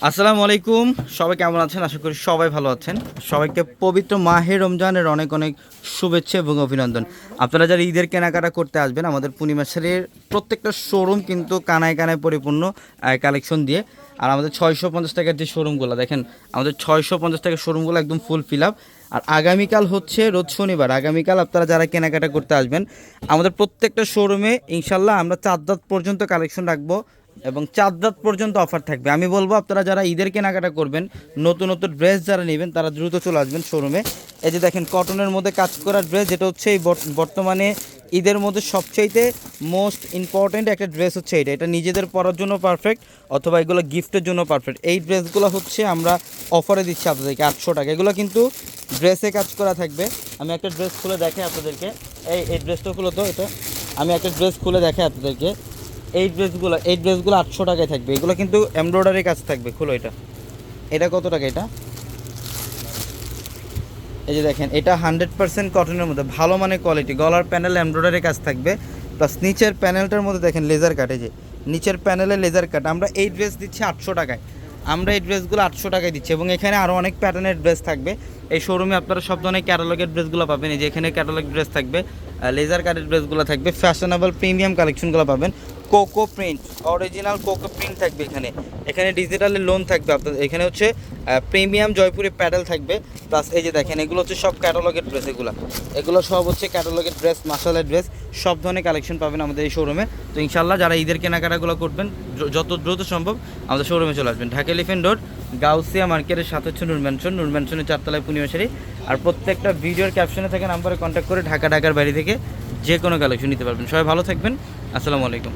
আসসালামু আলাইকুম। সবাই কেমন আছেন? আশা করি সবাই ভালো আছেন। সবাইকে পবিত্র মাহে রমজানের অনেক অনেক শুভেচ্ছা এবং অভিনন্দন। আপনারা যারা ঈদের কেনাকাটা করতে আসবেন, আমাদের পূর্ণিমা শাড়ির প্রত্যেকটা শোরুম কিন্তু কানায় কানায় পরিপূর্ণ কালেকশন দিয়ে। আর আমাদের 650 টাকার যে শোরুমগুলো দেখেন, আমাদের 650 টাকার শোরুমগুলো একদম ফুল ফিল আপ। আর আগামীকাল হচ্ছে রোজ শনিবার, আগামীকাল আপনারা যারা কেনাকাটা করতে আসবেন আমাদের প্রত্যেকটা শোরুমে ইনশাল্লাহ আমরা 4 রাত পর্যন্ত কালেকশন রাখবো এবং 4 রাত পর্যন্ত অফার থাকবে। আমি বলবো আপনারা যারা ঈদের কেনাকাটা করবেন, নতুন নতুন ড্রেস যারা নেবেন তারা দ্রুত চলে আসবেন শোরুমে। এই যে দেখেন কটনের মধ্যে কাজ করা ড্রেস, যেটা হচ্ছে এই বর্তমানে ঈদের মধ্যে সবচাইতে মোস্ট ইম্পর্ট্যান্ট একটা ড্রেস হচ্ছে এটা নিজেদের পরার জন্য পারফেক্ট, অথবা এগুলো গিফটের জন্য পারফেক্ট। এই ড্রেসগুলো হচ্ছে আমরা অফারে দিচ্ছি আপনাদেরকে 800 টাকা। এগুলো কিন্তু ড্রেসে কাজ করা থাকবে। আমি একটা ড্রেস খুলে দেখাই আপনাদেরকে। এই ড্রেসটা খুলে তো এটা, আমি একটা ড্রেস খুলে দেখাই আপনাদেরকে। এই ড্রেসগুলো 800 টাকায় থাকবে। এগুলো কিন্তু এমব্রয়ডারি কাজ থাকবে। খুলো এটা কত টাকা? এটা এই যে দেখেন, এটা 100% কটনের মধ্যে ভালো মানের কোয়ালিটি। গলার প্যানেল এমব্রয়ডারি কাজ থাকবে, প্লাস নিচের প্যানেলটার মধ্যে দেখেন লেজার কাট। এই যে নিচের প্যানেলে লেজার কাট। আমরা এই ড্রেস দিচ্ছি 800 টাকায়। আমরা এই ড্রেসগুলো 800 টাকায় দিচ্ছি এবং এখানে আরও অনেক প্যাটার্নের ড্রেস থাকবে। এই শোরুমে আপনারা সব ধরনের ক্যাটালগের ড্রেসগুলো পাবেন। এই যে এখানে ক্যাটালগ ড্রেস থাকবে, লেজার কাটের ড্রেসগুলো থাকবে, ফ্যাশনেবল প্রিমিয়াম কালেকশনগুলো পাবেন। Cocoa print, original cocoa print থাকবে এখানে। এখানে ডিজিটালের লোন থাকবে আপনাদের। এখানে হচ্ছে প্রিমিয়াম জয়পুরি প্যাডেল থাকবে। প্লাস এই যে দেখেন, এগুলো হচ্ছে সব ক্যাটালগের ড্রেস। এগুলো সব হচ্ছে ক্যাটালগের ড্রেস, মাসালের ড্রেস, সব ধরনের কালেকশন পাবেন আমাদের এই শোরুমে। তো ইনশাল্লাহ যারা ঈদের কেনাকাটাগুলো করবেন যত দ্রুত সম্ভব আমাদের শোরুমে চলে আসবেন। ঢাকা এলিফ্যান্ট রোড, গাউসিয়া মার্কেটের সাথে হচ্ছে নূর ম্যানশনের 4 তলায় পূর্ণিমা শাড়ি। আর প্রত্যেকটা ভিডিওর ক্যাপশনে থেকে নাম্বারে কন্ট্যাক্ট করে ঢাকার বাইরে থেকে যে কোনো কালেকশন নিতে পারবেন। সবাই ভালো থাকবেন। আসসালামু আলাইকুম।